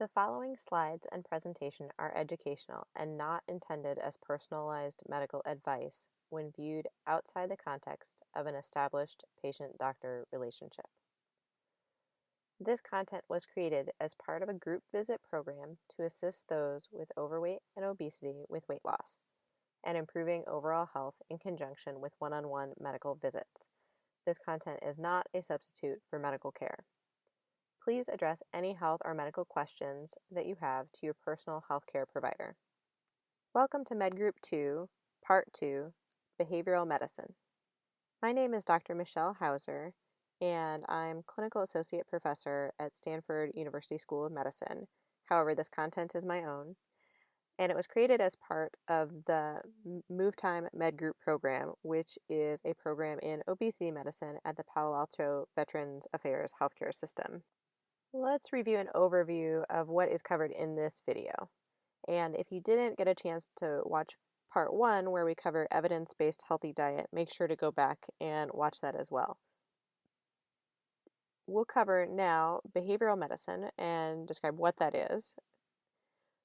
The following slides and presentation are educational and not intended as personalized medical advice when viewed outside the context of an established patient-doctor relationship. This content was created as part of a group visit program to assist those with overweight and obesity with weight loss and improving overall health in conjunction with one-on-one medical visits. This content is not a substitute for medical care. Please address any health or medical questions that you have to your personal healthcare provider. Welcome to Medgroup2, Part 2, Behavioral Medicine. My name is Dr. Michelle Hauser, and I'm Clinical Associate Professor at Stanford University School of Medicine. However, this content is my own, and it was created as part of the Move Time Medgroup Program, which is a program in obesity medicine at the Palo Alto Veterans Affairs Healthcare System. Let's review an overview of what is covered in this video. And if you didn't get a chance to watch part 1 where we cover evidence-based healthy diet, make sure to go back and watch that as well. We'll cover now behavioral medicine and describe what that is.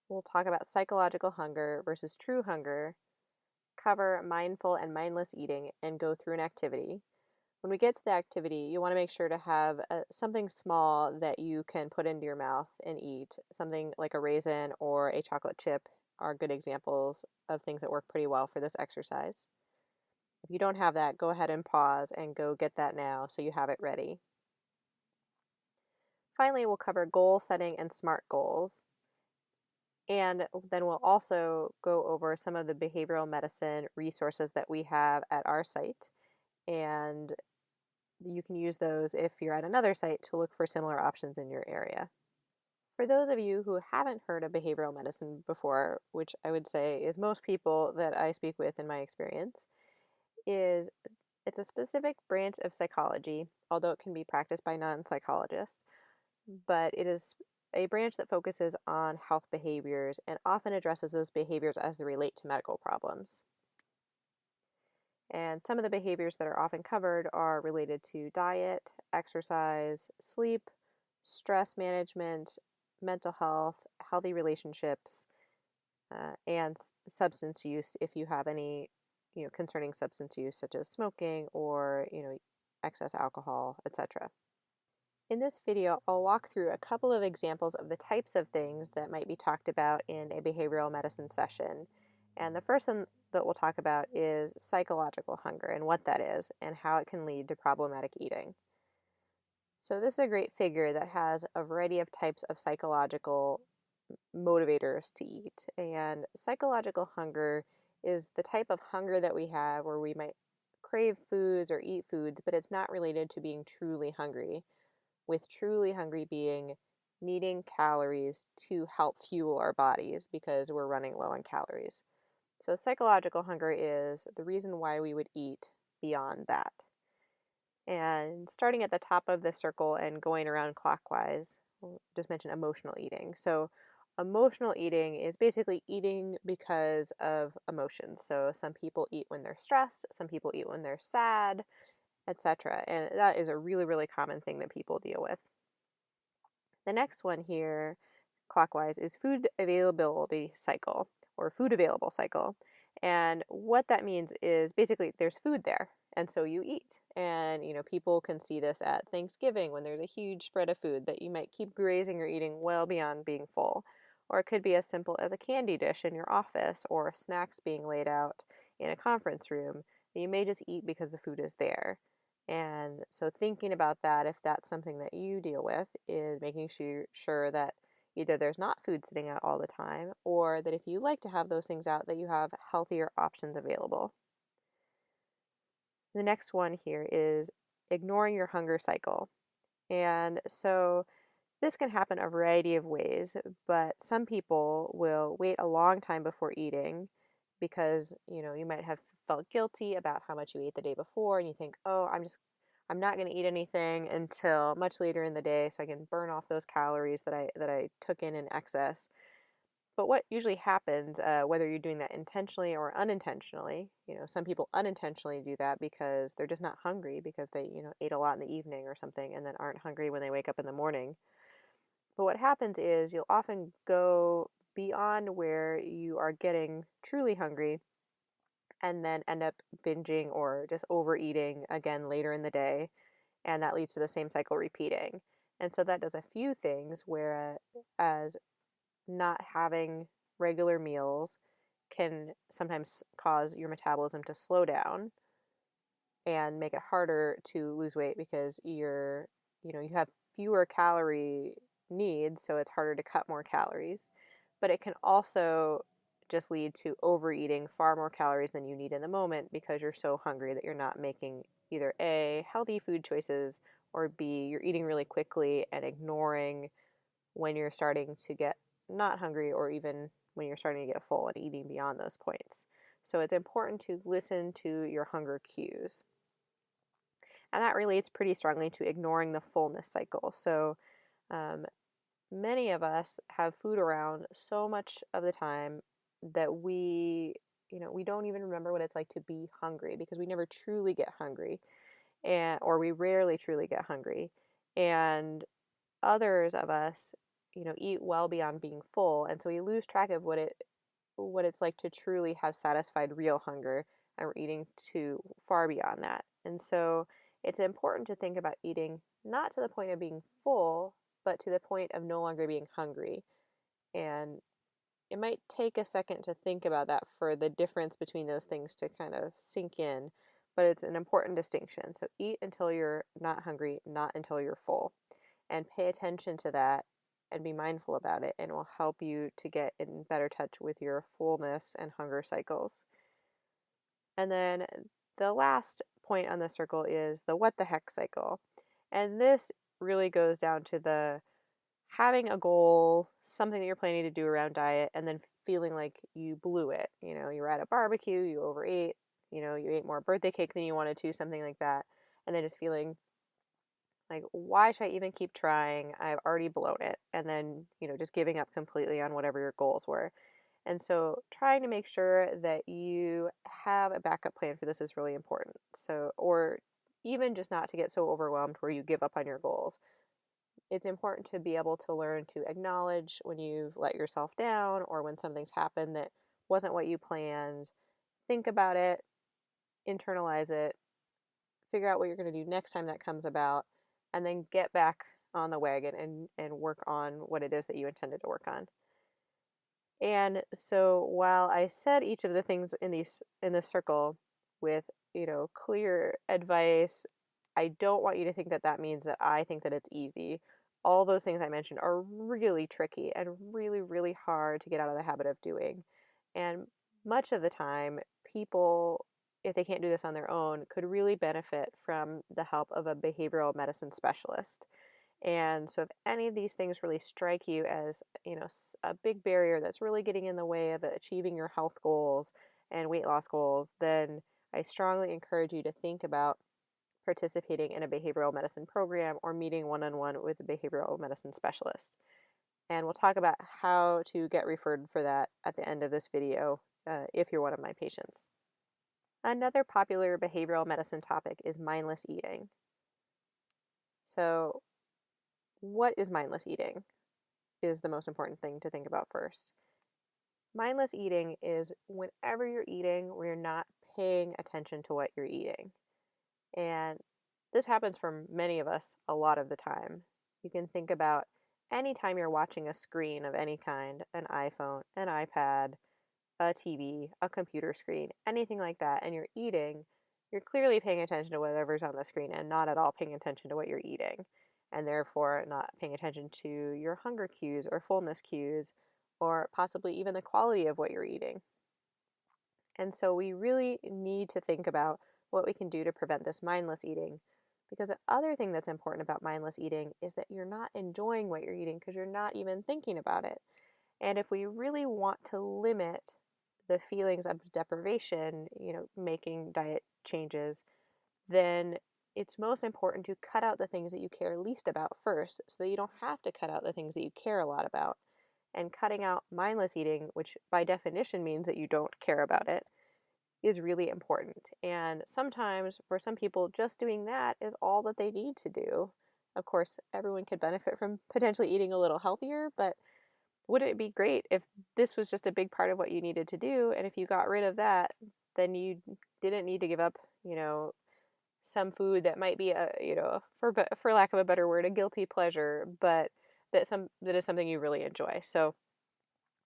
We'll talk about psychological hunger versus true hunger, cover mindful and mindless eating, and go through an activity. When we get to the activity, you want to make sure to have something small that you can put into your mouth and eat. Something like a raisin or a chocolate chip are good examples of things that work pretty well for this exercise. If you don't have that, go ahead and pause and go get that now so you have it ready. Finally, we'll cover goal setting and SMART goals. And then we'll also go over some of the behavioral medicine resources that we have at our site. And you can use those if you're at another site to look for similar options in your area. For those of you who haven't heard of behavioral medicine before, which I would say is most people that I speak with in my experience, it's a specific branch of psychology, although it can be practiced by non-psychologists, but it is a branch that focuses on health behaviors and often addresses those behaviors as they relate to medical problems. And some of the behaviors that are often covered are related to diet, exercise, sleep, stress management, mental health, healthy relationships, and substance use if you have any concerning substance use such as smoking or excess alcohol, etc. In this video, I'll walk through a couple of examples of the types of things that might be talked about in a behavioral medicine session. And the first one that we'll talk about is psychological hunger and what that is and how it can lead to problematic eating. So this is a great figure that has a variety of types of psychological motivators to eat. And psychological hunger is the type of hunger that we have where we might crave foods or eat foods, but it's not related to being truly hungry, with truly hungry being needing calories to help fuel our bodies because we're running low on calories. So psychological hunger is the reason why we would eat beyond that. And starting at the top of the circle and going around clockwise, we'll just mention emotional eating. So emotional eating is basically eating because of emotions. So some people eat when they're stressed, some people eat when they're sad, etc. And that is a really, really common thing that people deal with. The next one here, clockwise, is food availability cycle or food available cycle. And what that means is basically there's food there, and so you eat. And people can see this at Thanksgiving when there's a huge spread of food that you might keep grazing or eating well beyond being full. Or it could be as simple as a candy dish in your office or snacks being laid out in a conference room that you may just eat because the food is there. And so thinking about that, if that's something that you deal with, is making sure that either there's not food sitting out all the time, or that if you like to have those things out, that you have healthier options available. The next one here is ignoring your hunger cycle. And so this can happen a variety of ways, but some people will wait a long time before eating because, you might have felt guilty about how much you ate the day before, and you think, oh, I'm not going to eat anything until much later in the day so I can burn off those calories that I took in excess. But what usually happens, whether you're doing that intentionally or unintentionally, some people unintentionally do that because they're just not hungry because they, ate a lot in the evening or something and then aren't hungry when they wake up in the morning. But what happens is you'll often go beyond where you are getting truly hungry and then end up binging or just overeating again later in the day. And that leads to the same cycle repeating. And so that does a few things, whereas not having regular meals can sometimes cause your metabolism to slow down and make it harder to lose weight because you have fewer calorie needs, so it's harder to cut more calories. But it can also just lead to overeating far more calories than you need in the moment because you're so hungry that you're not making either A, healthy food choices, or B, you're eating really quickly and ignoring when you're starting to get not hungry, or even when you're starting to get full and eating beyond those points. So it's important to listen to your hunger cues. And that relates pretty strongly to ignoring the fullness cycle. So um, many of us have food around so much of the time that we don't even remember what it's like to be hungry because we never truly get hungry, or we rarely truly get hungry. And others of us, eat well beyond being full, and so we lose track of what it's like to truly have satisfied real hunger, and we're eating too far beyond that. And so it's important to think about eating not to the point of being full, but to the point of no longer being hungry. And it might take a second to think about that for the difference between those things to kind of sink in, but it's an important distinction. So eat until you're not hungry, not until you're full. And pay attention to that and be mindful about it, and it will help you to get in better touch with your fullness and hunger cycles. And then the last point on the circle is the what the heck cycle. And this really goes down to the having a goal, something that you're planning to do around diet, and then feeling like you blew it. You were at a barbecue, you overate, you ate more birthday cake than you wanted to, something like that. And then just feeling like, why should I even keep trying? I've already blown it. And then, just giving up completely on whatever your goals were. And so trying to make sure that you have a backup plan for this is really important. So, or even just not to get so overwhelmed where you give up on your goals. It's important to be able to learn to acknowledge when you've let yourself down or when something's happened that wasn't what you planned. Think about it, internalize it, figure out what you're going to do next time that comes about, and then get back on the wagon and work on what it is that you intended to work on. And so while I said each of the things in this circle with, clear advice, I don't want you to think that that means that I think that it's easy. All those things I mentioned are really tricky and really, really hard to get out of the habit of doing. And much of the time, people, if they can't do this on their own, could really benefit from the help of a behavioral medicine specialist. And so if any of these things really strike you as, a big barrier that's really getting in the way of achieving your health goals and weight loss goals, then I strongly encourage you to think about participating in a behavioral medicine program or meeting one-on-one with a behavioral medicine specialist. And we'll talk about how to get referred for that at the end of this video if you're one of my patients. Another popular behavioral medicine topic is mindless eating. So what is mindless eating is the most important thing to think about first. Mindless eating is whenever you're eating where you're not paying attention to what you're eating. And this happens for many of us a lot of the time. You can think about any time you're watching a screen of any kind, an iPhone, an iPad, a TV, a computer screen, anything like that, and you're eating, you're clearly paying attention to whatever's on the screen and not at all paying attention to what you're eating, and therefore not paying attention to your hunger cues or fullness cues, or possibly even the quality of what you're eating. And so we really need to think about what we can do to prevent this mindless eating. Because the other thing that's important about mindless eating is that you're not enjoying what you're eating because you're not even thinking about it. And if we really want to limit the feelings of deprivation, making diet changes, then it's most important to cut out the things that you care least about first so that you don't have to cut out the things that you care a lot about. And cutting out mindless eating, which by definition means that you don't care about it, is really important. And sometimes for some people, just doing that is all that they need to do Of course, everyone could benefit from potentially eating a little healthier, but wouldn't it be great if this was just a big part of what you needed to do? And if you got rid of that, then you didn't need to give up, some food that might be for lack of a better word, a guilty pleasure, but that is something you really enjoy. So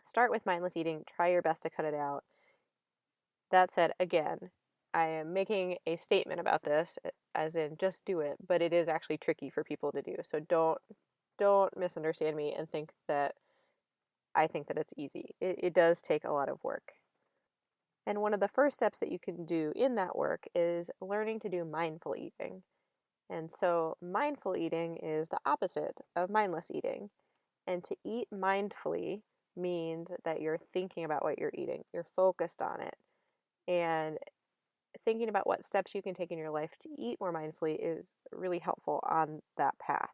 start with mindless eating. Try your best to cut it out. That said, again, I am making a statement about this, as in just do it, but it is actually tricky for people to do. So don't misunderstand me and think that I think that it's easy. It does take a lot of work. And one of the first steps that you can do in that work is learning to do mindful eating. And so mindful eating is the opposite of mindless eating. And to eat mindfully means that you're thinking about what you're eating, you're focused on it. And thinking about what steps you can take in your life to eat more mindfully is really helpful on that path.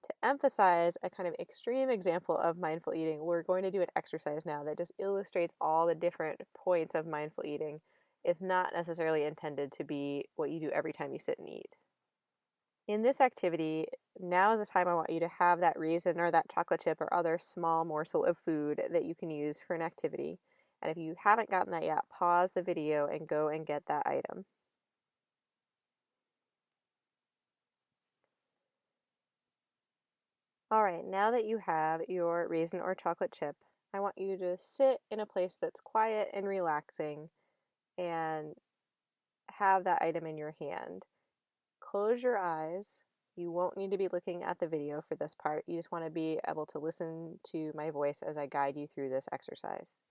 To emphasize a kind of extreme example of mindful eating, we're going to do an exercise now that just illustrates all the different points of mindful eating. It's not necessarily intended to be what you do every time you sit and eat. In this activity, now is the time I want you to have that raisin or that chocolate chip or other small morsel of food that you can use for an activity. And if you haven't gotten that yet, pause the video and go and get that item. All right, now that you have your raisin or chocolate chip, I want you to sit in a place that's quiet and relaxing and have that item in your hand. Close your eyes. You won't need to be looking at the video for this part. You just want to be able to listen to my voice as I guide you through this exercise.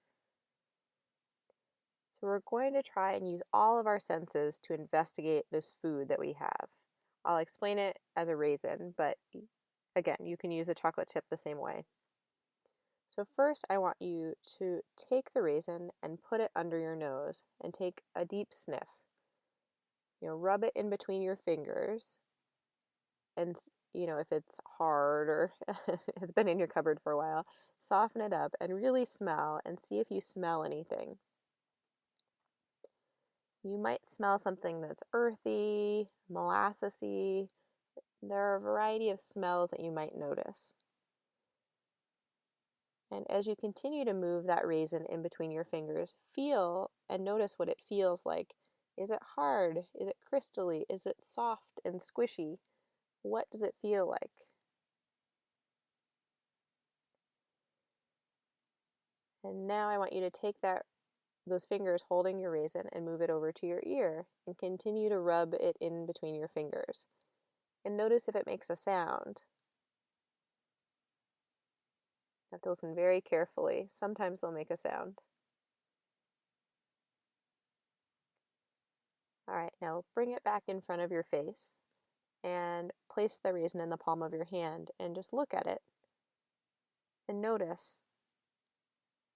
So we're going to try and use all of our senses to investigate this food that we have. I'll explain it as a raisin, but again, you can use the chocolate chip the same way. So first I want you to take the raisin and put it under your nose and take a deep sniff. Rub it in between your fingers, and if it's hard or it's been in your cupboard for a while, soften it up and really smell and see if you smell anything. You might smell something that's earthy, molassesy. There are a variety of smells that you might notice. And as you continue to move that raisin in between your fingers, feel and notice what it feels like. Is it hard? Is it crystally? Is it soft and squishy? What does it feel like? And now I want you to take those fingers holding your raisin and move it over to your ear and continue to rub it in between your fingers. And notice if it makes a sound. You have to listen very carefully. Sometimes they'll make a sound. All right, now bring it back in front of your face and place the raisin in the palm of your hand and just look at it and notice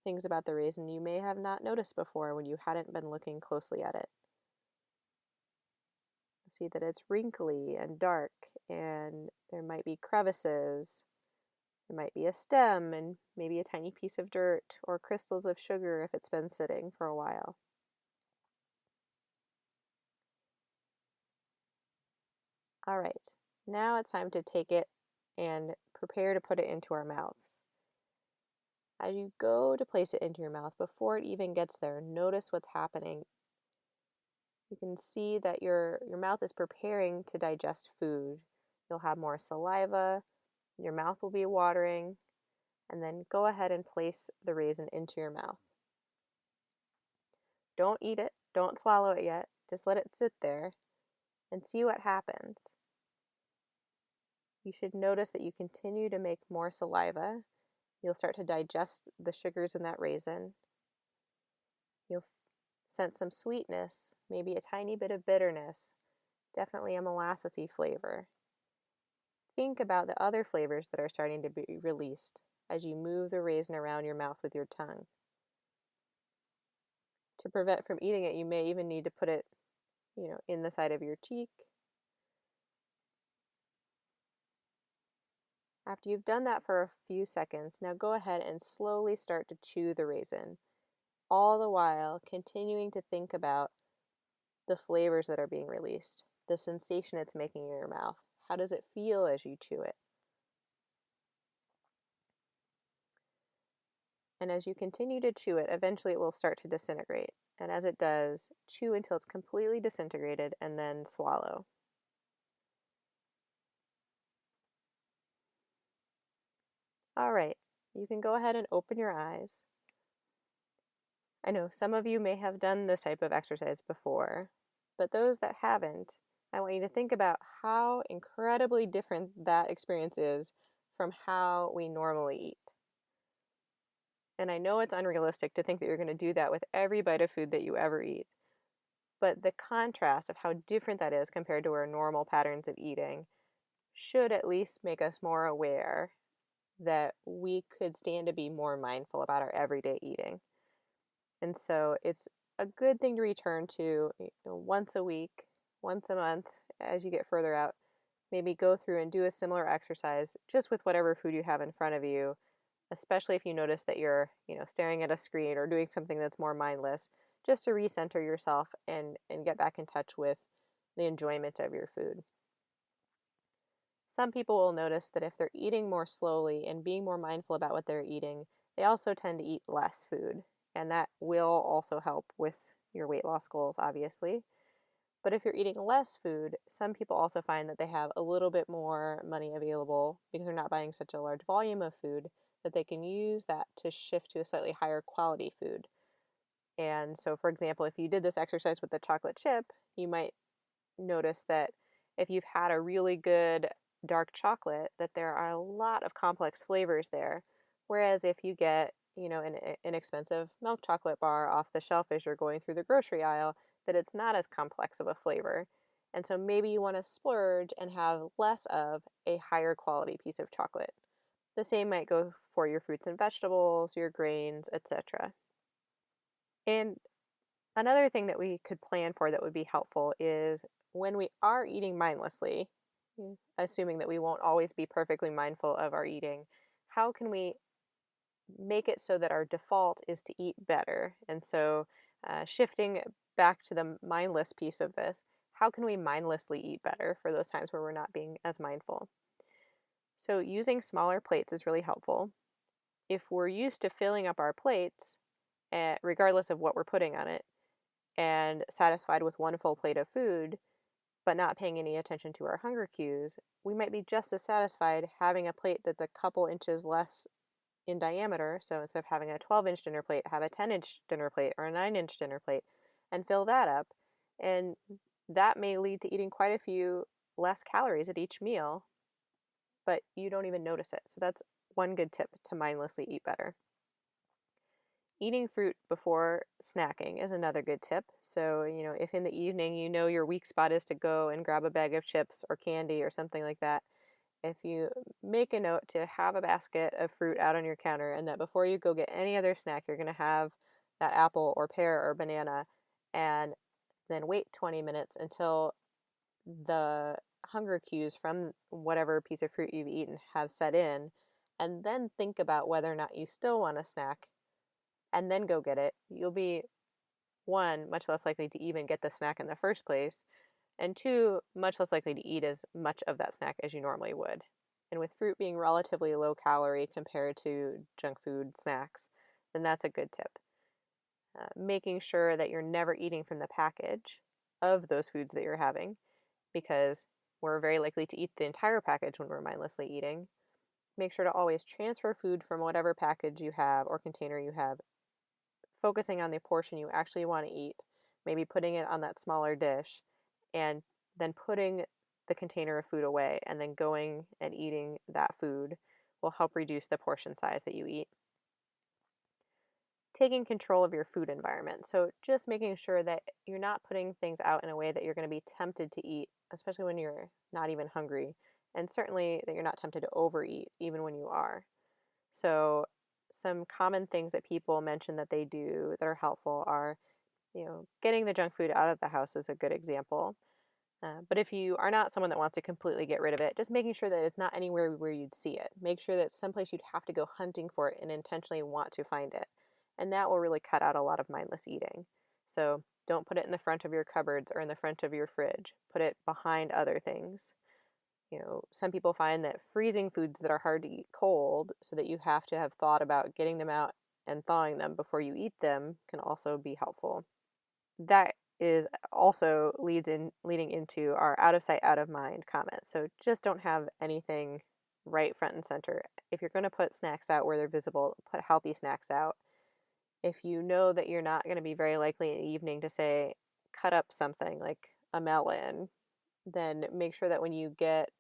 things about the raisin you may have not noticed before when you hadn't been looking closely at it. See that it's wrinkly and dark, and there might be crevices. There might be a stem and maybe a tiny piece of dirt or crystals of sugar if it's been sitting for a while. All right, now it's time to take it and prepare to put it into our mouths. As you go to place it into your mouth, before it even gets there, notice what's happening. You can see that your mouth is preparing to digest food. You'll have more saliva, your mouth will be watering, and then go ahead and place the raisin into your mouth. Don't eat it, don't swallow it yet, just let it sit there and see what happens. You should notice that you continue to make more saliva. You'll start to digest the sugars in that raisin. You'll sense some sweetness, maybe a tiny bit of bitterness, definitely a molassesy flavor. Think about the other flavors that are starting to be released as you move the raisin around your mouth with your tongue. To prevent from eating it, you may even need to put it, in the side of your cheek. After you've done that for a few seconds, now go ahead and slowly start to chew the raisin, all the while continuing to think about the flavors that are being released, the sensation it's making in your mouth, How does it feel as you chew it? And as you continue to chew it, eventually it will start to disintegrate. And as it does, chew until it's completely disintegrated and then swallow. All right, you can go ahead and open your eyes. I know some of you may have done this type of exercise before, but those that haven't, I want you to think about how incredibly different that experience is from how we normally eat. And I know it's unrealistic to think that you're going to do that with every bite of food that you ever eat, but the contrast of how different that is compared to our normal patterns of eating should at least make us more aware that we could stand to be more mindful about our everyday eating. And so it's a good thing to return to once a week, once a month as you get further out. Maybe go through and do a similar exercise just with whatever food you have in front of you, especially if you notice that you're, staring at a screen or doing something that's more mindless, just to recenter yourself and get back in touch with the enjoyment of your food. Some people will notice that if they're eating more slowly and being more mindful about what they're eating, they also tend to eat less food. And that will also help with your weight loss goals, obviously. But if you're eating less food, some people also find that they have a little bit more money available because they're not buying such a large volume of food, that they can use that to shift to a slightly higher quality food. And so, for example, if you did this exercise with the chocolate chip, you might notice that if you've had a really good dark chocolate, that there are a lot of complex flavors there. Whereas if you get, an inexpensive milk chocolate bar off the shelf as you're going through the grocery aisle, that it's not as complex of a flavor. And so maybe you want to splurge and have less of a higher quality piece of chocolate. The same might go for your fruits and vegetables, your grains, etc. And another thing that we could plan for that would be helpful is when we are eating mindlessly, assuming that we won't always be perfectly mindful of our eating, how can we make it so that our default is to eat better? And so, shifting back to the mindless piece of this, how can we mindlessly eat better for those times where we're not being as mindful? So, using smaller plates is really helpful. If we're used to filling up our plates, regardless of what we're putting on it, and satisfied with one full plate of food, but not paying any attention to our hunger cues, we might be just as satisfied having a plate that's a couple inches less in diameter. So instead of having a 12-inch dinner plate, have a 10-inch dinner plate or a 9-inch dinner plate and fill that up. And that may lead to eating quite a few less calories at each meal, but you don't even notice it. So that's one good tip to mindlessly eat better. Eating fruit before snacking is another good tip. So, if in the evening your weak spot is to go and grab a bag of chips or candy or something like that, if you make a note to have a basket of fruit out on your counter and that before you go get any other snack, you're going to have that apple or pear or banana, and then wait 20 minutes until the hunger cues from whatever piece of fruit you've eaten have set in, and then think about whether or not you still want a snack and then go get it, you'll be, one, much less likely to even get the snack in the first place, and two, much less likely to eat as much of that snack as you normally would. And with fruit being relatively low calorie compared to junk food snacks, then that's a good tip. Making sure that you're never eating from the package of those foods that you're having, because we're very likely to eat the entire package when we're mindlessly eating. Make sure to always transfer food from whatever package you have or container you have, focusing on the portion you actually want to eat, maybe putting it on that smaller dish, and then putting the container of food away and then going and eating that food will help reduce the portion size that you eat. Taking control of your food environment. So just making sure that you're not putting things out in a way that you're going to be tempted to eat, especially when you're not even hungry, and certainly that you're not tempted to overeat even when you are. So some common things that people mention that they do that are helpful are, getting the junk food out of the house is a good example. But if you are not someone that wants to completely get rid of it, just making sure that it's not anywhere where you'd see it. Make sure that it's someplace you'd have to go hunting for it and intentionally want to find it. And that will really cut out a lot of mindless eating. So don't put it in the front of your cupboards or in the front of your fridge. Put it behind other things. Some people find that freezing foods that are hard to eat cold, so that you have to have thought about getting them out and thawing them before you eat them, can also be helpful. That is also leading into our out of sight, out of mind comment. So just don't have anything right front and center. If you're going to put snacks out where they're visible, put healthy snacks out. If you know that you're not going to be very likely in the evening to say, cut up something like a melon, then make sure that when you get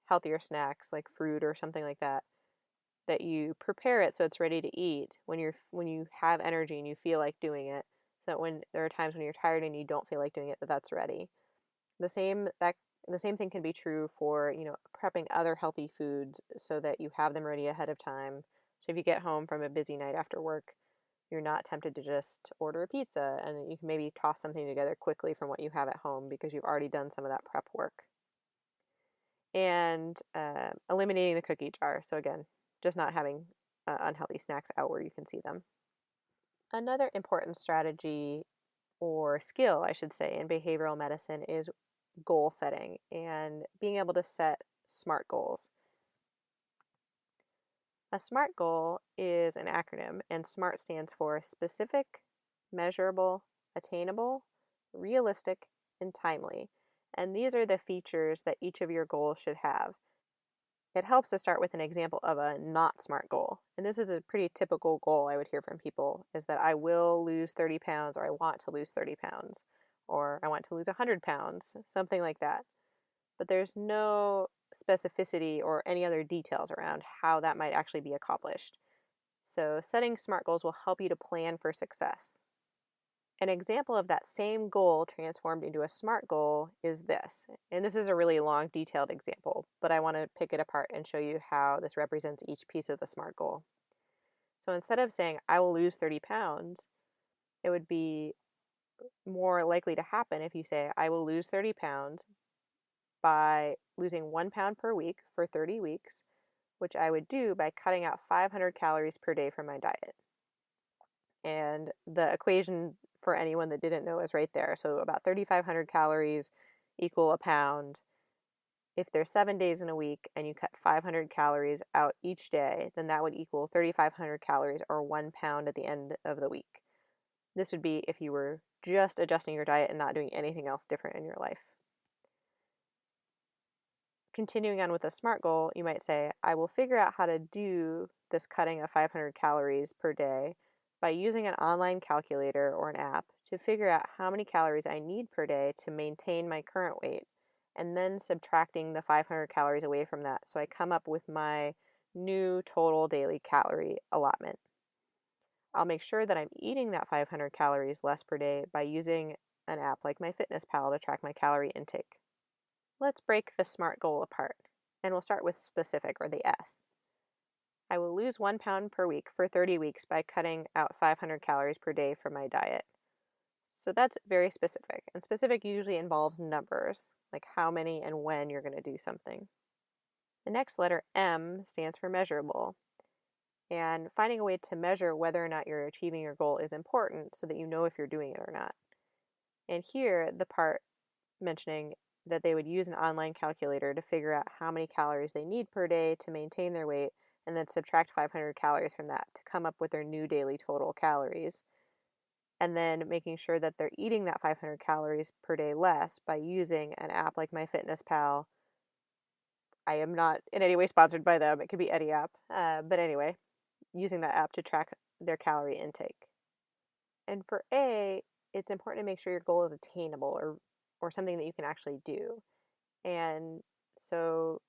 healthier snacks like fruit or something like that, that you prepare it so it's ready to eat when you have energy and you feel like doing it, so that when there are times when you're tired and you don't feel like doing it, that's ready. The same thing can be true for, prepping other healthy foods so that you have them ready ahead of time. So if you get home from a busy night after work, you're not tempted to just order a pizza, and you can maybe toss something together quickly from what you have at home because you've already done some of that prep work. And eliminating the cookie jar. So again, just not having unhealthy snacks out where you can see them. Another important strategy, or skill, I should say, in behavioral medicine is goal setting and being able to set SMART goals. A SMART goal is an acronym, and SMART stands for specific, measurable, attainable, realistic, and timely. And these are the features that each of your goals should have. It helps to start with an example of a not SMART goal. And this is a pretty typical goal I would hear from people, is that I will lose 30 pounds, or I want to lose 30 pounds, or I want to lose 100 pounds, something like that. But there's no specificity or any other details around how that might actually be accomplished. So setting SMART goals will help you to plan for success. An example of that same goal transformed into a SMART goal is this. And this is a really long, detailed example, but I want to pick it apart and show you how this represents each piece of the SMART goal. So instead of saying, I will lose 30 pounds, it would be more likely to happen if you say, I will lose 30 pounds by losing 1 pound per week for 30 weeks, which I would do by cutting out 500 calories per day from my diet. And the equation for anyone that didn't know is right there. So about 3,500 calories equal a pound. If there's 7 days in a week and you cut 500 calories out each day, then that would equal 3,500 calories, or 1 pound at the end of the week. This would be if you were just adjusting your diet and not doing anything else different in your life. Continuing on with a SMART goal, you might say, I will figure out how to do this cutting of 500 calories per day by using an online calculator or an app to figure out how many calories I need per day to maintain my current weight, and then subtracting the 500 calories away from that so I come up with my new total daily calorie allotment. I'll make sure that I'm eating that 500 calories less per day by using an app like MyFitnessPal to track my calorie intake. Let's break the SMART goal apart, and we'll start with specific, or the S. I will lose 1 pound per week for 30 weeks by cutting out 500 calories per day from my diet. So that's very specific, and specific usually involves numbers, like how many and when you're going to do something. The next letter, M, stands for measurable, and finding a way to measure whether or not you're achieving your goal is important so that you know if you're doing it or not. And here, the part mentioning that they would use an online calculator to figure out how many calories they need per day to maintain their weight, and then subtract 500 calories from that to come up with their new daily total calories. And then making sure that they're eating that 500 calories per day less by using an app like MyFitnessPal. I am not in any way sponsored by them. It could be any app. But anyway, using that app to track their calorie intake. And for A, it's important to make sure your goal is attainable, or something that you can actually do. And so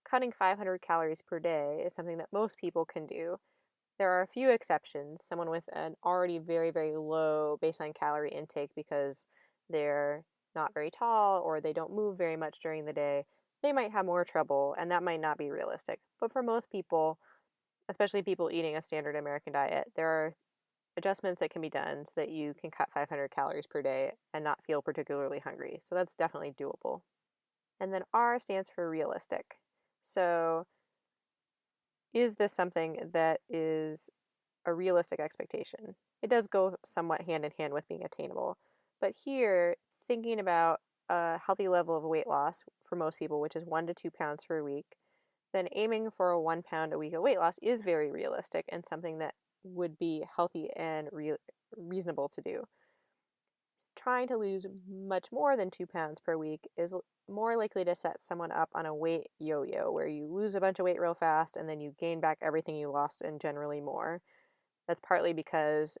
cutting 500 calories per day is something that most people can do. There are a few exceptions. Someone with an already very, very low baseline calorie intake because they're not very tall or they don't move very much during the day, they might have more trouble, and that might not be realistic. But for most people, especially people eating a standard American diet, there are adjustments that can be done so that you can cut 500 calories per day and not feel particularly hungry. So that's definitely doable. And then R stands for realistic. So is this something that is a realistic expectation? It does go somewhat hand in hand with being attainable. But here, thinking about a healthy level of weight loss for most people, which is 1 to 2 pounds per week, then aiming for a 1 pound a week of weight loss is very realistic and something that would be healthy and reasonable to do. Trying to lose much more than 2 pounds per week is more likely to set someone up on a weight yo-yo, where you lose a bunch of weight real fast and then you gain back everything you lost and generally more. That's partly because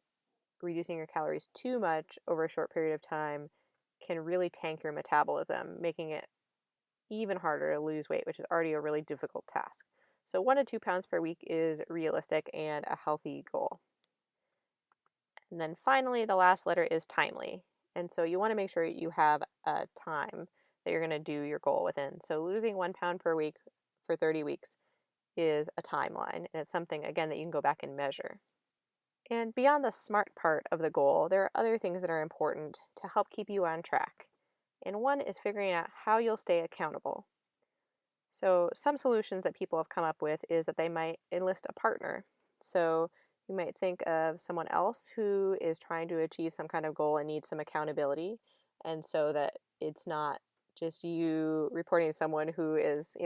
reducing your calories too much over a short period of time can really tank your metabolism, making it even harder to lose weight, which is already a really difficult task. So 1 to 2 pounds per week is realistic and a healthy goal. And then finally, the last letter is timely. And so you want to make sure you have a time that you're going to do your goal within. So losing 1 pound per week for 30 weeks is a timeline. And it's something, again, that you can go back and measure. And beyond the smart part of the goal, there are other things that are important to help keep you on track. And one is figuring out how you'll stay accountable. So some solutions that people have come up with is that they might enlist a partner. So you might think of someone else who is trying to achieve some kind of goal and needs some accountability. And so that it's not just you reporting to someone who is,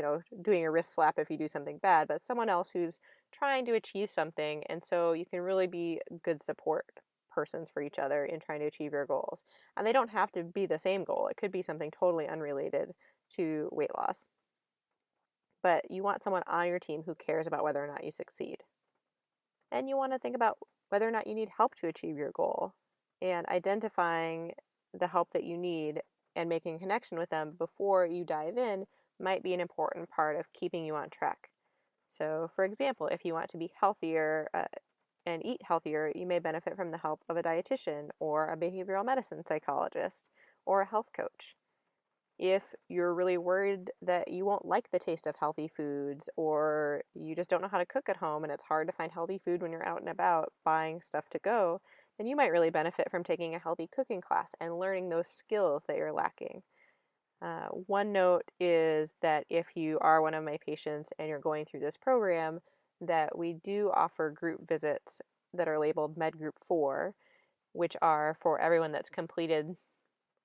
doing a wrist slap if you do something bad, but someone else who's trying to achieve something. And so you can really be good support persons for each other in trying to achieve your goals. And they don't have to be the same goal. It could be something totally unrelated to weight loss. But you want someone on your team who cares about whether or not you succeed. And you want to think about whether or not you need help to achieve your goal, and identifying the help that you need and making a connection with them before you dive in might be an important part of keeping you on track. So, for example, if you want to be healthier and eat healthier, you may benefit from the help of a dietitian or a behavioral medicine psychologist or a health coach. If you're really worried that you won't like the taste of healthy foods, or you just don't know how to cook at home and it's hard to find healthy food when you're out and about buying stuff to go, then you might really benefit from taking a healthy cooking class and learning those skills that you're lacking. One note is that if you are one of my patients and you're going through this program, that we do offer group visits that are labeled Medgroup2, which are for everyone that's completed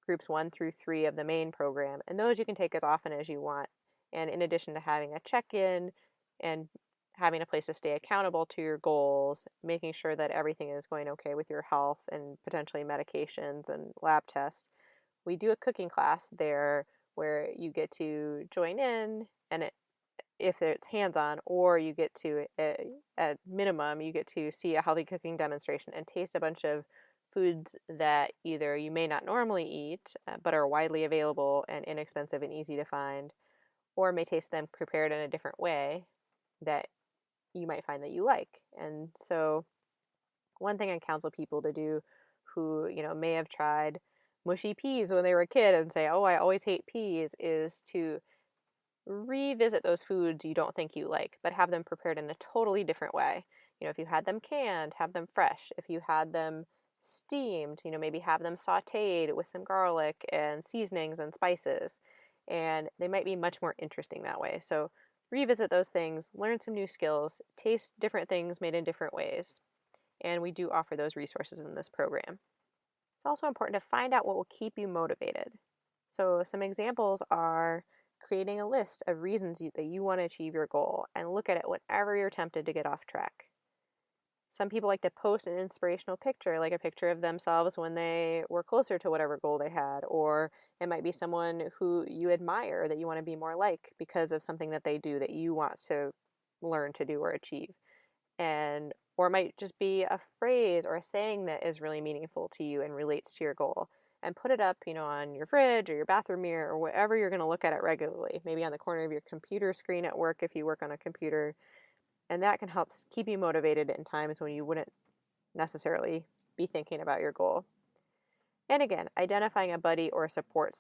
groups 1 through 3 of the main program, and those you can take as often as you want. And in addition to having a check-in and having a place to stay accountable to your goals, making sure that everything is going okay with your health and potentially medications and lab tests, we do a cooking class there where you get to join in, and if it's hands-on, or you get to, at minimum, you get to see a healthy cooking demonstration and taste a bunch of foods that either you may not normally eat, but are widely available and inexpensive and easy to find, or may taste them prepared in a different way that you might find that you like. And so one thing I counsel people to do who, may have tried mushy peas when they were a kid and say, oh, I always hate peas, is to revisit those foods you don't think you like, but have them prepared in a totally different way. If you had them canned, have them fresh. If you had them steamed, maybe have them sauteed with some garlic and seasonings and spices. And they might be much more interesting that way. So revisit those things, learn some new skills, taste different things made in different ways. And we do offer those resources in this program. It's also important to find out what will keep you motivated. So some examples are creating a list of reasons that you want to achieve your goal and look at it whenever you're tempted to get off track. Some people like to post an inspirational picture, like a picture of themselves when they were closer to whatever goal they had, or it might be someone who you admire that you want to be more like because of something that they do that you want to learn to do or achieve. Or it might just be a phrase or a saying that is really meaningful to you and relates to your goal. And put it up, on your fridge or your bathroom mirror or wherever you're going to look at it regularly. Maybe on the corner of your computer screen at work if you work on a computer. And that can help keep you motivated in times when you wouldn't necessarily be thinking about your goal. And again, identifying a buddy or a support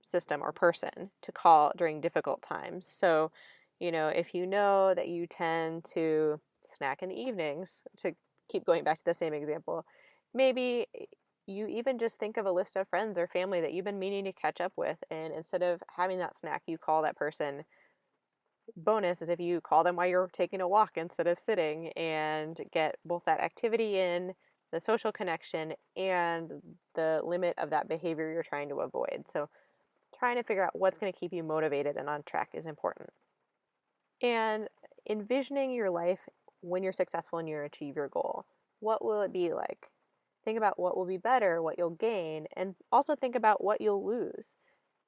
system or person to call during difficult times. So, if you know that you tend to snack in the evenings, to keep going back to the same example, maybe you even just think of a list of friends or family that you've been meaning to catch up with, and instead of having that snack, you call that person. Bonus is if you call them while you're taking a walk instead of sitting, and get both that activity in, the social connection, and the limit of that behavior you're trying to avoid. So trying to figure out what's going to keep you motivated and on track is important. And envisioning your life when you're successful and you achieve your goal. What will it be like? Think about what will be better, what you'll gain, and also think about what you'll lose.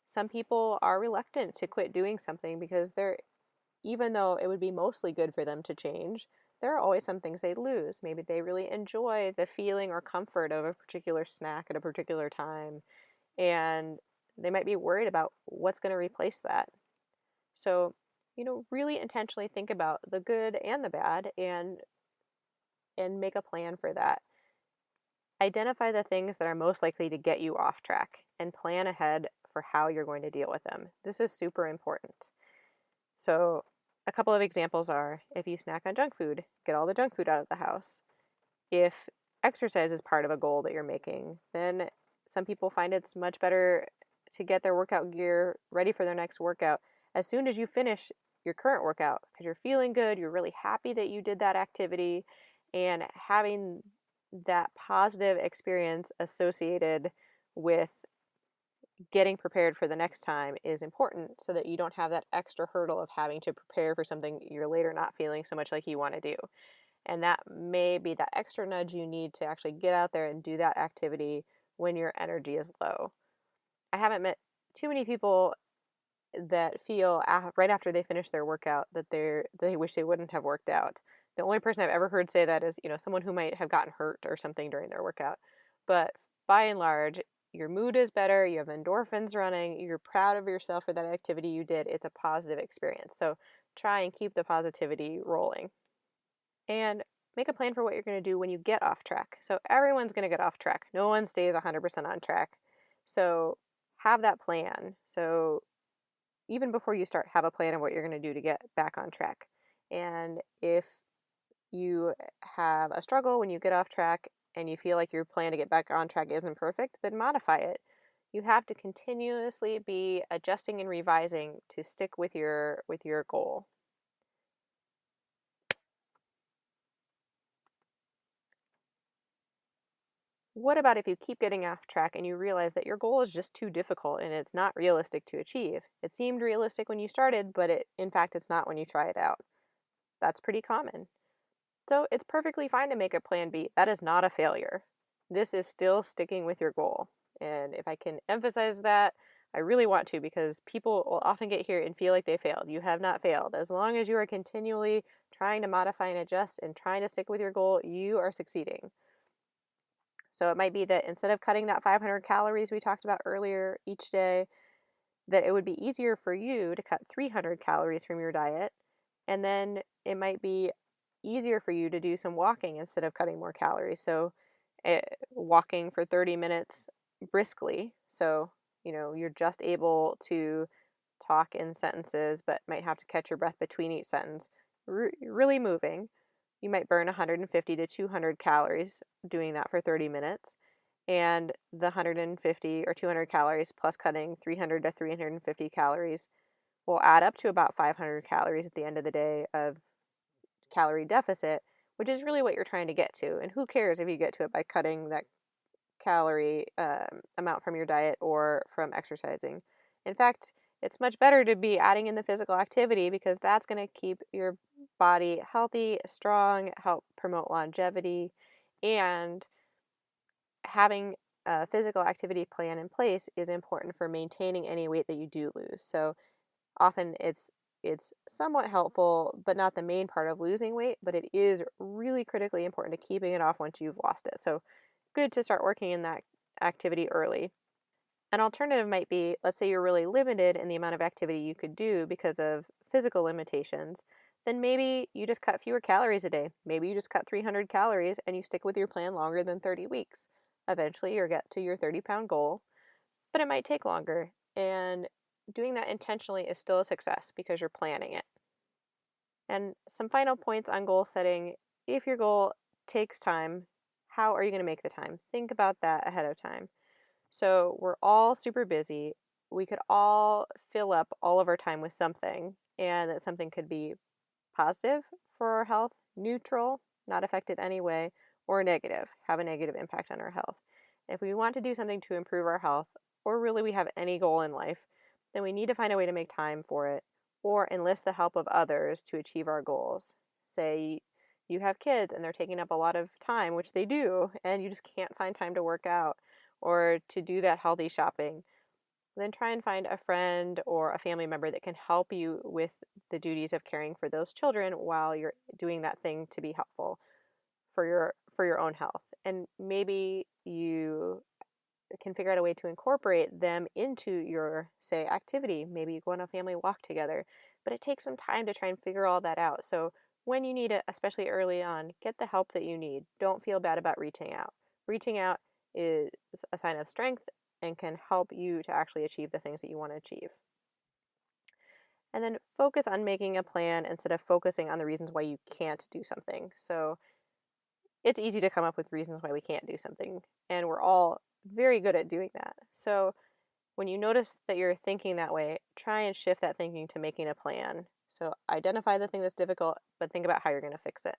Some people are reluctant to quit doing something because even though it would be mostly good for them to change, there are always some things they lose. Maybe they really enjoy the feeling or comfort of a particular snack at a particular time, and they might be worried about what's going to replace that. So, really intentionally think about the good and the bad and make a plan for that. Identify the things that are most likely to get you off track and plan ahead for how you're going to deal with them. This is super important. So, a couple of examples are if you snack on junk food, get all the junk food out of the house. If exercise is part of a goal that you're making, then some people find it's much better to get their workout gear ready for their next workout as soon as you finish your current workout because you're feeling good, you're really happy that you did that activity, and having that positive experience associated with getting prepared for the next time is important so that you don't have that extra hurdle of having to prepare for something you're later not feeling so much like you want to do. And that may be that extra nudge you need to actually get out there and do that activity when your energy is low. I haven't met too many people that feel right after they finish their workout that they wish they wouldn't have worked out. The only person I've ever heard say that is, someone who might have gotten hurt or something during their workout. But by and large, your mood is better, you have endorphins running, you're proud of yourself for that activity you did. It's a positive experience. So try and keep the positivity rolling. And make a plan for what you're going to do when you get off track. So everyone's going to get off track. No one stays 100% on track. So have that plan. So even before you start, have a plan of what you're going to do to get back on track. And if you have a struggle when you get off track and you feel like your plan to get back on track isn't perfect, then modify it. You have to continuously be adjusting and revising to stick with your goal. What about if you keep getting off track and you realize that your goal is just too difficult and it's not realistic to achieve? It seemed realistic when you started, but in fact it's not when you try it out. That's pretty common. So it's perfectly fine to make a plan B. That is not a failure. This is still sticking with your goal. And if I can emphasize that, I really want to, because people will often get here and feel like they failed. You have not failed. As long as you are continually trying to modify and adjust and trying to stick with your goal, you are succeeding. So it might be that instead of cutting that 500 calories we talked about earlier each day, that it would be easier for you to cut 300 calories from your diet. And then it might be easier for you to do some walking instead of cutting more calories. So walking for 30 minutes briskly. So, you're just able to talk in sentences, but might have to catch your breath between each sentence. Really moving. You might burn 150 to 200 calories doing that for 30 minutes. And the 150 or 200 calories plus cutting 300 to 350 calories will add up to about 500 calories at the end of the day of calorie deficit, which is really what you're trying to get to. And who cares if you get to it by cutting that calorie amount from your diet or from exercising. In fact, it's much better to be adding in the physical activity because that's going to keep your body healthy, strong, help promote longevity, and having a physical activity plan in place is important for maintaining any weight that you do lose. So often it's somewhat helpful, but not the main part of losing weight, but it is really critically important to keeping it off once you've lost it. So good to start working in that activity early. An alternative might be, let's say you're really limited in the amount of activity you could do because of physical limitations, then maybe you just cut fewer calories a day. Maybe you just cut 300 calories and you stick with your plan longer than 30 weeks. Eventually you'll get to your 30-pound goal, but it might take longer. And doing that intentionally is still a success because you're planning it. And some final points on goal setting. If your goal takes time, how are you going to make the time? Think about that ahead of time. So we're all super busy. We could all fill up all of our time with something, and that something could be positive for our health, neutral, not affected anyway, or negative, have a negative impact on our health. If we want to do something to improve our health, or really we have any goal in life, then we need to find a way to make time for it or enlist the help of others to achieve our goals. Say you have kids and they're taking up a lot of time, which they do, and you just can't find time to work out or to do that healthy shopping. Then try and find a friend or a family member that can help you with the duties of caring for those children while you're doing that thing to be helpful for your own health. And maybe you can figure out a way to incorporate them into your, say, activity. Maybe you go on a family walk together, but it takes some time to try and figure all that out. So when you need it, especially early on, get the help that you need. Don't feel bad about reaching out. Reaching out is a sign of strength and can help you to actually achieve the things that you want to achieve. And then focus on making a plan instead of focusing on the reasons why you can't do something. So it's easy to come up with reasons why we can't do something, and we're all very good at doing that. So when you notice that you're thinking that way, try and shift that thinking to making a plan. So identify the thing that's difficult, but think about how you're going to fix it.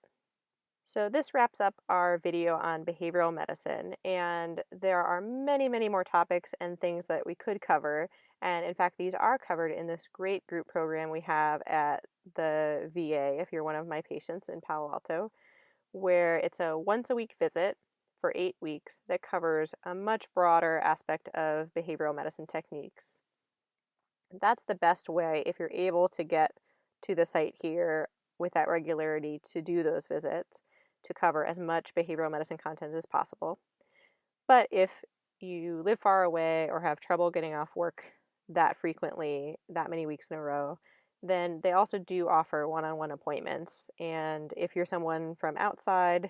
So this wraps up our video on behavioral medicine, and there are many, many more topics and things that we could cover. And in fact, these are covered in this great group program we have at the VA, if you're one of my patients in Palo Alto, where it's a once-a-week visit for 8 weeks that covers a much broader aspect of behavioral medicine techniques. That's the best way, if you're able to get to the site here with that regularity, to do those visits to cover as much behavioral medicine content as possible. But if you live far away or have trouble getting off work that frequently, that many weeks in a row, then they also do offer one-on-one appointments. And if you're someone from outside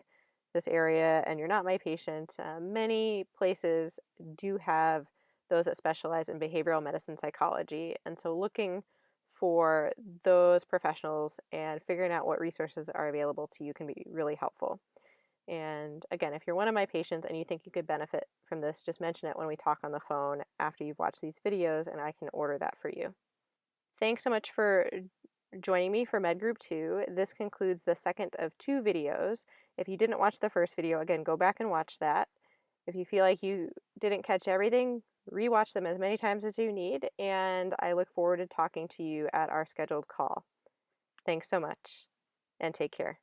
this area and you're not my patient, many places do have those that specialize in behavioral medicine psychology. And so looking for those professionals and figuring out what resources are available to you can be really helpful. And again, if you're one of my patients and you think you could benefit from this, just mention it when we talk on the phone after you've watched these videos, and I can order that for you. Thanks so much for joining me for Medgroup2. This concludes the second of 2 videos. If you didn't watch the first video, again, go back and watch that. If you feel like you didn't catch everything, rewatch them as many times as you need, and I look forward to talking to you at our scheduled call. Thanks so much, and take care.